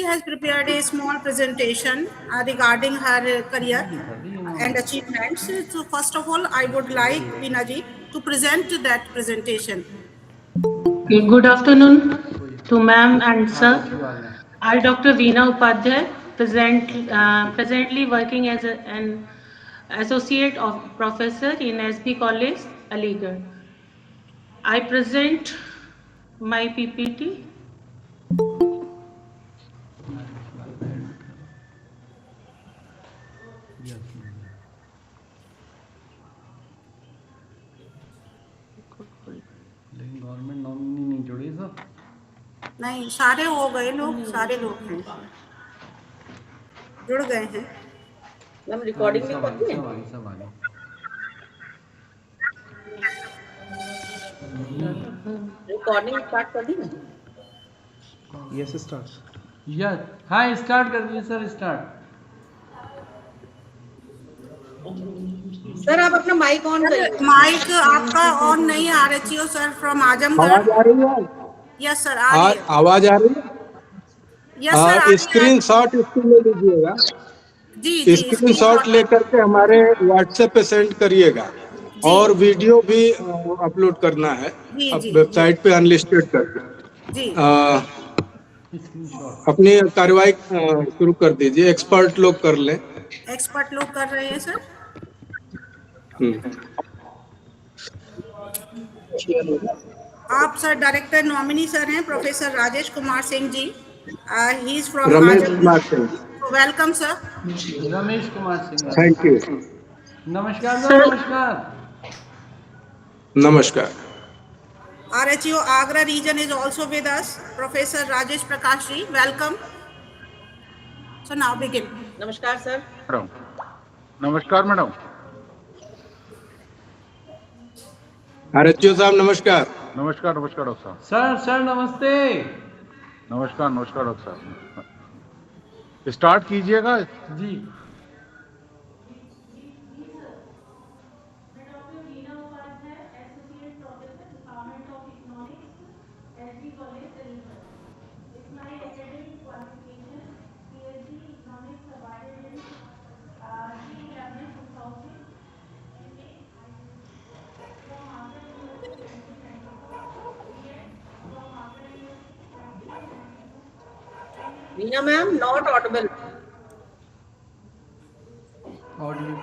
has prepared a small presentation regarding her career and achievements. So first of all, I would like Veena ji to present that presentation. Good afternoon to ma'am and sir. I, Dr. Veena Upadhyay, presently working as an associate of professor in SB College, Aligarh. I present my PPT. लेकिन government nominee नहीं जुड़ी sir. नहीं, सारे हो गए लोग, सारे लोग हैं, जुड़ गए हैं। मैम रिकॉर्डिंग नहीं कर रही है? सब आ गए। रिकॉर्डिंग स्टार्ट कर दी ना? Yes start. यस, हाँ स्टार्ट कर दिए सर, स्टार्ट। सर आप अपना माइक ऑन करिए। माइक आपका ऑन नहीं आ रही हो सर, फ्रॉम आजमगढ़। आवाज आ रही है? यस सर, आ रही है। आवाज आ रही है? यस सर, आ रही है। स्क्रीन शॉट इसको ले लीजिएगा। जी स्क्रीन शॉट लेकर के हमारे व्हाट्सएप पे सेंड करिएगा। और वीडियो भी अपलोड करना है अब वेबसाइट पे अनलिस्टेड करके। जी अपनी कार्यवाही शुरू कर दीजिए। एक्सपर्ट लोग कर लें। एक्सपर्ट लोग कर रहे हैं सर। आप सर डायरेक्टर नॉमिनी सर हैं professor Rajesh Kumar Singh ji. He is from Ramesh Kumar Singh. Welcome sir. Ramesh Kumar Singh, thank you. नमस्कार सर। नमस्कार नमस्कार। RHO Agra region is also with us. Professor Rajesh Prakash ji, welcome. So now begin. नमस्कार सर। नमस्कार मैडम। RHO साहब नमस्कार। नमस्कार नमस्कार डॉक्टर साहब। सर नमस्ते। नमस्कार नमस्कार डॉक्टर साहब। स्टार्ट कीजिएगा जी। Veena ma'am not audible. Audio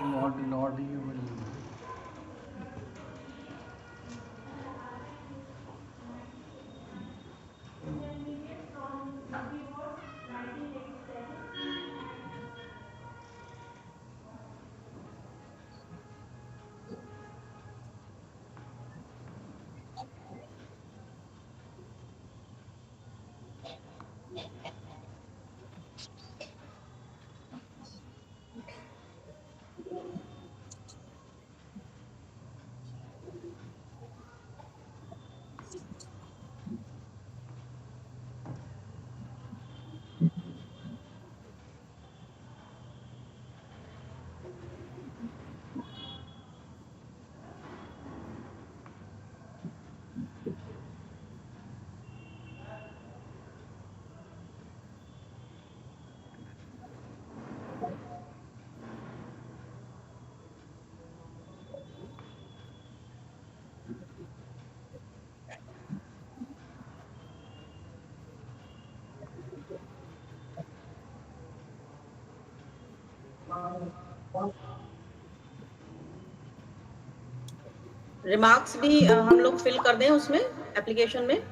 remarks भी हम लोग फिल कर दें उसमें एप्लीकेशन में,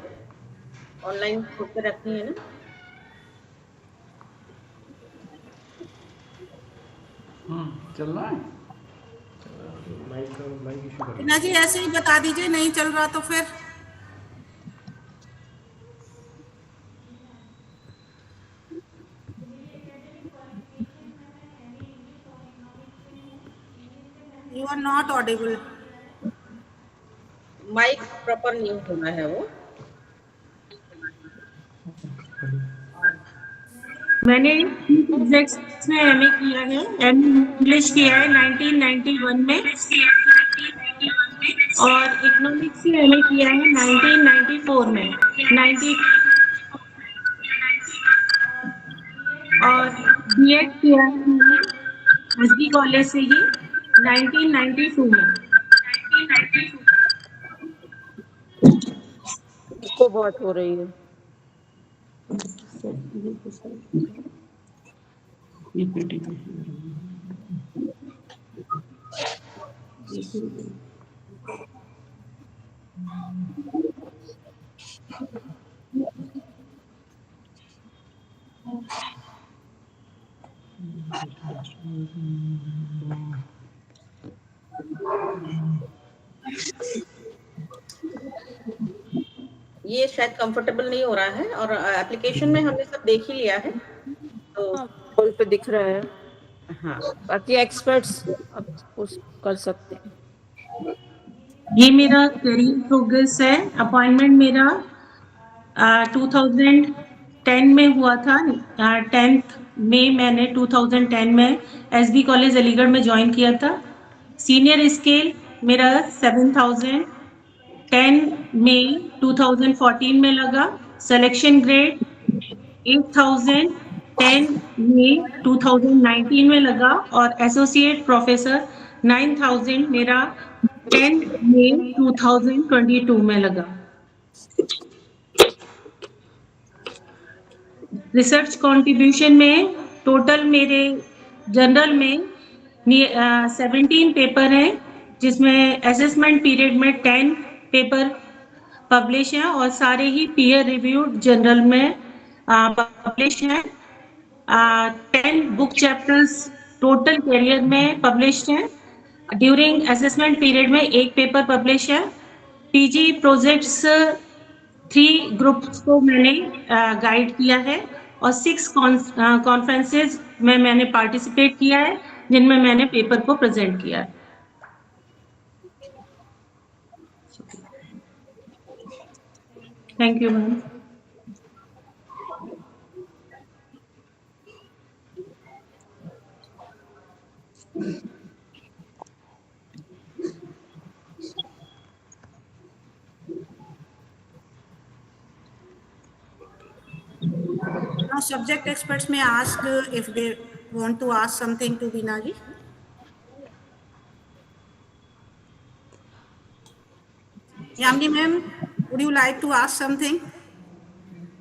ऑनलाइन खुद पे रखनी है ना। चल रहा है। ना जी ऐसे ही बता दीजिए, नहीं चल रहा तो फिर you are not audible. Mic proper नहीं होना है वो। मैंने सब्जेक्ट्स में MA किया है। MA इंग्लिश किया है 1991 में और इकोनॉमिक्स में MA किया है 1994 में। और बीएड किया है मैंने एसबी कॉलेज से ही 1992 में। इसको बहुत हो रही है। ये शायद कंफर्टेबल नहीं हो रहा है और एप्लीकेशन में हमने सब देख ही लिया है, तो कॉल पे दिख रहा है। हाँ, बाकी एक्सपर्ट्स अब उस कर सकते हैं। ये मेरा करियर प्रोग्रेस है। अपॉइंटमेंट मेरा 2010 में हुआ था। 10th में मैंने 2010 में एसबी कॉलेज अलीगढ़ में ज्वाइन किया था। सीनियर स्केल मेरा 7000 10 मई 2014 में लगा। सिलेक्शन ग्रेड 8000 10 मई 2019 में लगा और एसोसिएट प्रोफेसर 9000 मेरा 10 मई 2022 में लगा। रिसर्च कंट्रीब्यूशन में टोटल मेरे जनरल में 17 पेपर हैं, जिसमें असेसमेंट पीरियड में 10 पेपर पब्लिश हैं और सारे ही पीयर रिव्यूड जर्नल में पब्लिश हैं। 10 बुक चैप्टर्स टोटल करियर में पब्लिश हैं। ड्यूरिंग असेसमेंट पीरियड में एक पेपर पब्लिश है। पीजी प्रोजेक्ट्स 3 ग्रुप्स को मैंने गाइड किया है और 6 कॉन्फ्रेंसेज में मैंने पार्टिसिपेट किया है, जिनमें मैंने पेपर को प्रेजेंट किया है। Thank you ma'am. Now subject experts may ask if they want to ask something to Veena ji. Yamini ma'am, would you like to ask something?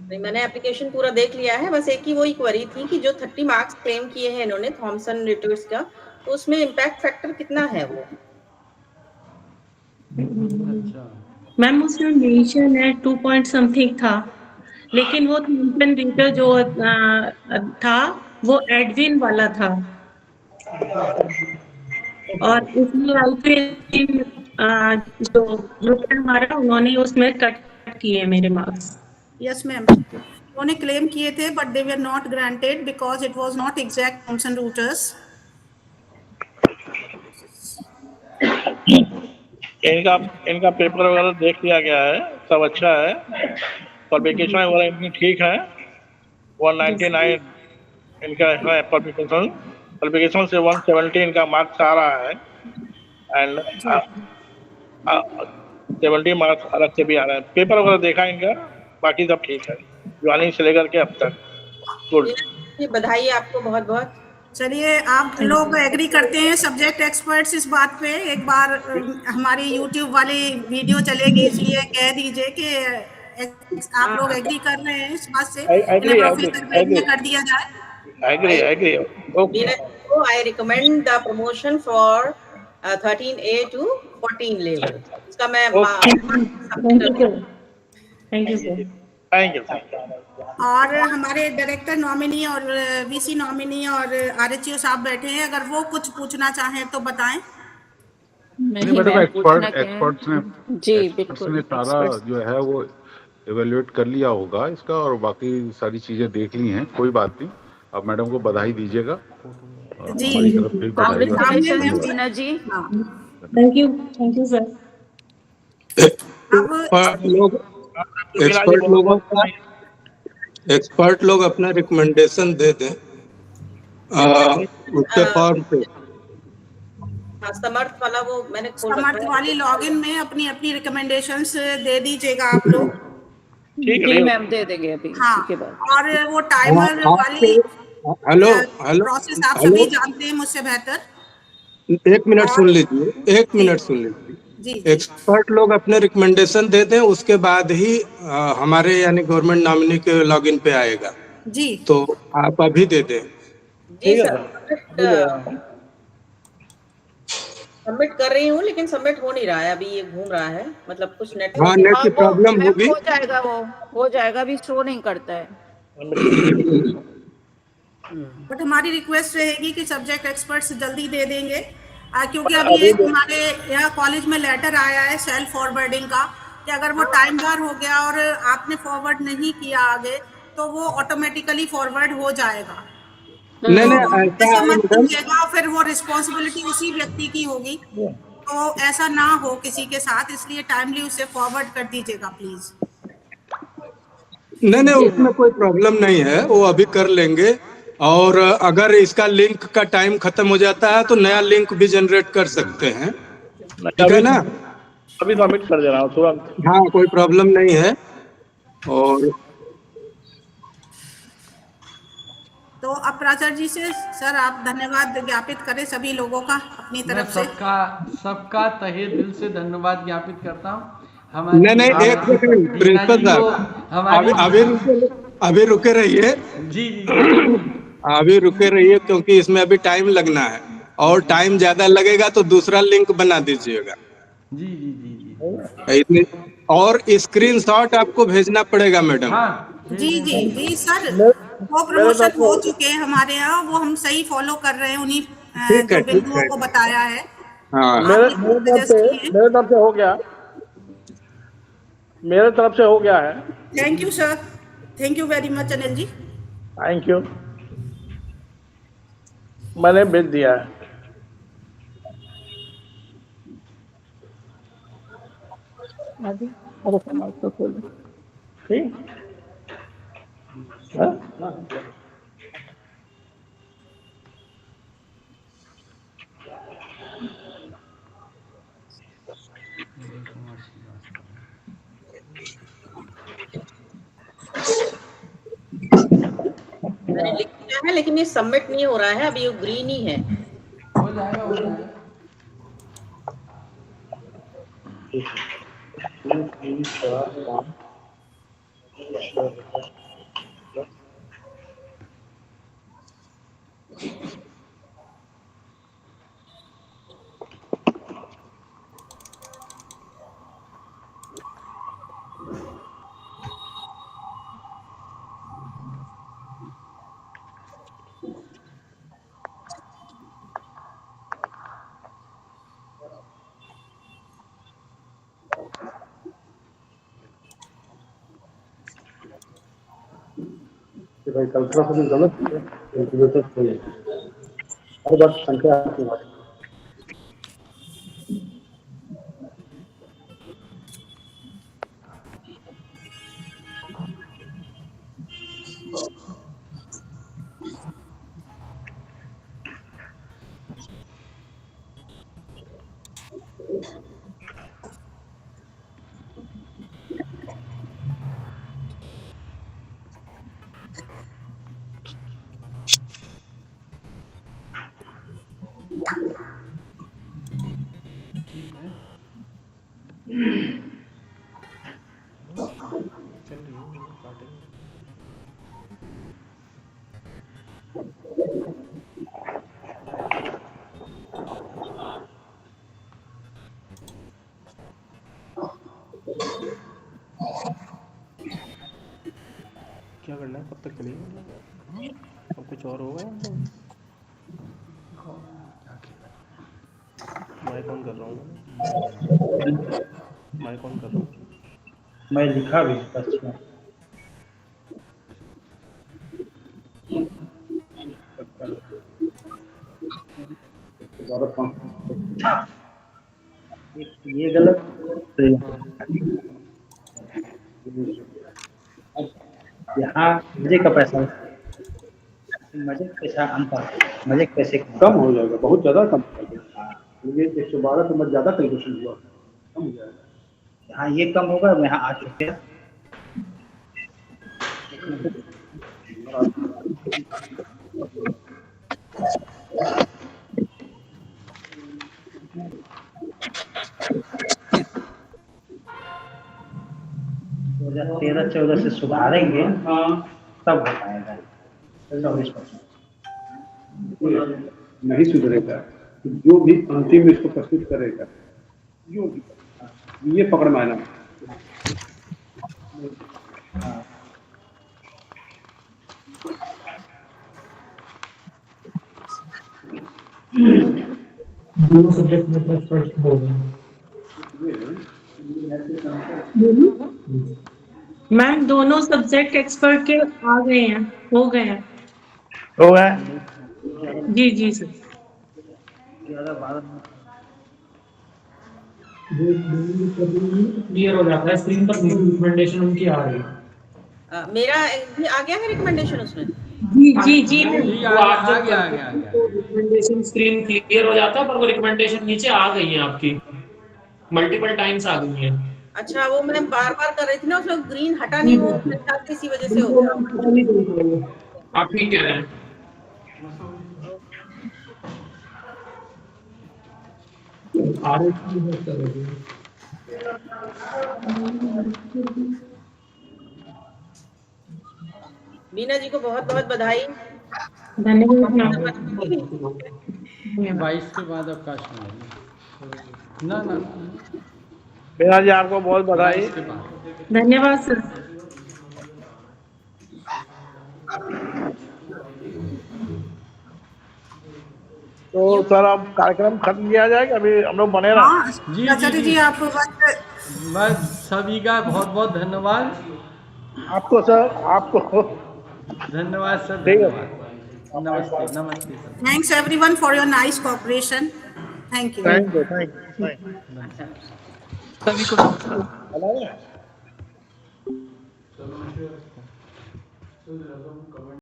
नहीं, मैंने एप्लीकेशन पूरा देख लिया है। बस एक ही वही क्वेरी थी कि जो 30 मार्क्स क्लेम किए हैं इन्होंने थॉमसन रिटर्स का, तो उसमें इम्पैक्ट फैक्टर कितना है वो? मैम उसमें मेंशन है 2 पॉइंट समथिंग था, लेकिन वो थॉमसन रिटर जो था वो एडविन वाला था और इसलिए आईपी जो ग्रुप हमारा उन्होंने उसमें कट किए मेरे मार्क्स। Yes ma'am. उन्होंने क्लेम किए थे but they were not granted because it was not exact Thomson Reuters. इनका पेपर वगैरह देख लिया गया है, सब अच्छा है। पब्लिकेशन वगैरह इनकी ठीक है। 199 इनका है पब्लिकेशन से 170 इनका मार्क्स आ रहा है एंड 70 मार्क्स अलग से भी आ रहा है। पेपर वगैरह देखा इनका, बाकी सब ठीक है ज्वाइनिंग से लेकर के अब तक। गुड, बधाई आपको बहुत बहुत। चलिए आप लोग एग्री करते हैं सब्जेक्ट एक्सपर्ट्स इस बात पे? एक बार हमारी यूट्यूब वाली वीडियो चलेगी, इसलिए कह दीजिए कि आप लोग एग्री कर रहे हैं इस बात से प्रोफेसर कर दिया जाए। Agree okay. I recommend the promotion for 13A to 14 level. इसका मैं thank you sir. Thank you. और हमारे डायरेक्टर नॉमिनी और वीसी नॉमिनी और आरएचओ साहब बैठे हैं, अगर वो कुछ पूछना चाहें तो बताएं। मैडम एक्सपर्ट्स ने सारा जो है वो इवेल्युएट कर लिया होगा इसका और बाकी सारी चीजें देख ली हैं, कोई बात नहीं। आप मैडम को बधाई दीजिएगा जी। Thank you sir. एक्सपर्ट लोग अपना रिकमेंडेशन दे दें उसके फॉर्म पे। समर्थ वाला वो मैंने समर्थ वाली लॉगिन में अपनी रिकमेंडेशंस दे दीजिएगा आप लोग। ठीक है मैम, दे देंगे अभी। हाँ, के बाद। और वो टाइमर वाली हेलो हेलो प्रोसेस आप हेलो, सभी जानते हैं मुझसे बेहतर। 1 मिनट सुन लीजिए, 1 जी मिनट सुन लीजिए। जी जी एक्सपर्ट लोग अपने रिकमेंडेशन दे दें, उसके बाद ही हमारे यानी गवर्नमेंट नॉमिनी के लॉगिन पे आएगा, जी तो आप अभी दे दें। जी सर, सबमिट कर रही हूँ लेकिन सबमिट हो नहीं रहा है, अभी ये घूम रहा है, मतलब कुछ हाँ, नेटवर्क नेट की वो प्रॉब्लम होगी। हो जाएगा, वो हो जाएगा, अभी शो नहीं करता है। बट हमारी रिक्वेस्ट रहेगी कि सब्जेक्ट एक्सपर्ट्स जल्दी दे देंगे, क्योंकि अभी एक हमारे यहाँ कॉलेज में लेटर आया है सेल्फ फॉरवर्डिंग का, कि अगर वो टाइम बार हो गया और आपने फॉरवर्ड नहीं किया आगे, तो वो ऑटोमेटिकली फॉरवर्ड हो जाएगा। नहीं तो नहीं, ऐसा ऐसा है मत मैडम। कीजिएगा, फिर वो रिस्पॉन्सिबिलिटी उसी व्यक्ति की होगी, तो ऐसा ना हो किसी के साथ, इसलिए टाइमली उसे फॉरवर्ड कर दीजिएगा प्लीज। नहीं नहीं, उसमें कोई प्रॉब्लम नहीं है, वो अभी कर लेंगे। और अगर इसका लिंक का टाइम खत्म हो जाता है तो नया लिंक भी जनरेट कर सकते हैं, ठीक है ना? अभी सबमिट कर दे रहा हूँ तुरंत। हाँ, कोई प्रॉब्लम नहीं है। और तो अब प्राचार्य जी से सर आप धन्यवाद ज्ञापित करें सभी लोगों का अपनी मैं तरफ से। सबका तहे दिल से धन्यवाद ज्ञापित करता हूँ। नहीं नहीं, एक सेकंड दीना प्रिंसिपल जी को, साहब, हमारी अभी रुके रहिए। जी जी अभी रुके रहिए, क्योंकि इसमें अभी टाइम लगना है, और टाइम ज्यादा लगेगा तो दूसरा लिंक बना दीजिएगा। जी जी जी जी इतनी और स्क्रीनशॉट आपको भेजना पड़ेगा मैडम। हाँ जी जी जी सर, वो मेरे तरफ प्रमोशन हो चुके हैं हमारे यहाँ, वो हम सही फॉलो कर रहे हैं उन्हीं ठीक है, जो ठीक बिंदुओं है। को बताया है हाँ, आपने सजेस्ट किए हैं। मेरे तरफ से हो गया, मेरे तरफ से हो गया है। Thank you sir, thank you very much Anil ji. Thank you, मैंने भेज दिया है। ठीक हाँ? मैंने लिख दिया है लेकिन ये सबमिट नहीं हो रहा है, अभी ये ग्रीन ही है। हो जाएगा हो जाएगा। भाई कल्पना से गलत है, हर बात संख्या आती है। क्या करना है, कब तक चलेगी, अब कुछ और होगा? माइक ऑन कर रहा हूँ, माइक ऑन कर रहा हूँ। मैं लिखा भी अच्छा। ये गलत, यहाँ मजे का पैसा, मजे का पैसा अंतर, मजे के पैसे कम हो जाएगा, बहुत ज्यादा कम हो जाएगा। ये 112 तो मत ज्यादा कैलकुलेशन हुआ, कम हो जाएगा। यहाँ ये कम होगा, यहाँ 8 रुपया। इधर से उधर से सुधारेंगे तब हो पाएगा 24%। नहीं सुधरेगा जो भी अंतिम इसको प्रस्तुत करेगा, जो भी ये पकड़ में आना। दोनों सब्जेक्ट में फर्स्ट हो गए। मैम दोनों सब्जेक्ट एक्सपर्ट के आ गए हैं, हो गए हैं। हो गए? जी जी सर। क्लियर हो जाता है स्क्रीन पर, रिकमेंडेशन उनकी आ रही है। मेरा भी आ गया है रिकमेंडेशन उसमें। जी जी जी आ गया। रिकमेंडेशन स्क्रीन क्लियर हो जाता है, पर वो रिकमेंडेशन नीचे आ गई है आपकी, मल्टीपल टाइम्स आ गई है। अच्छा, वो मैं बार बार कर रही थी ना, उसमें ग्रीन हटा नहीं, वो इसी वजह से हो गया। आप ठीक कह रहे हैं। मीना जी को बहुत बहुत बधाई। धन्यवाद। 22 के बाद अवकाश नहीं। ना मीना जी आपको बहुत बधाई। धन्यवाद सर। तो सर अब कार्यक्रम खत्म किया जाएगा, अभी हम लोग बने रहे। हाँ आचार्य जी आप बस सभी का बहुत बहुत धन्यवाद। आपको सर, आपको धन्यवाद सर, ठीक है। धन्यवाद। नमस्ते नमस्ते sir. Thanks everyone for your nice cooperation. Thank you. Thank you. सभी को हेलो।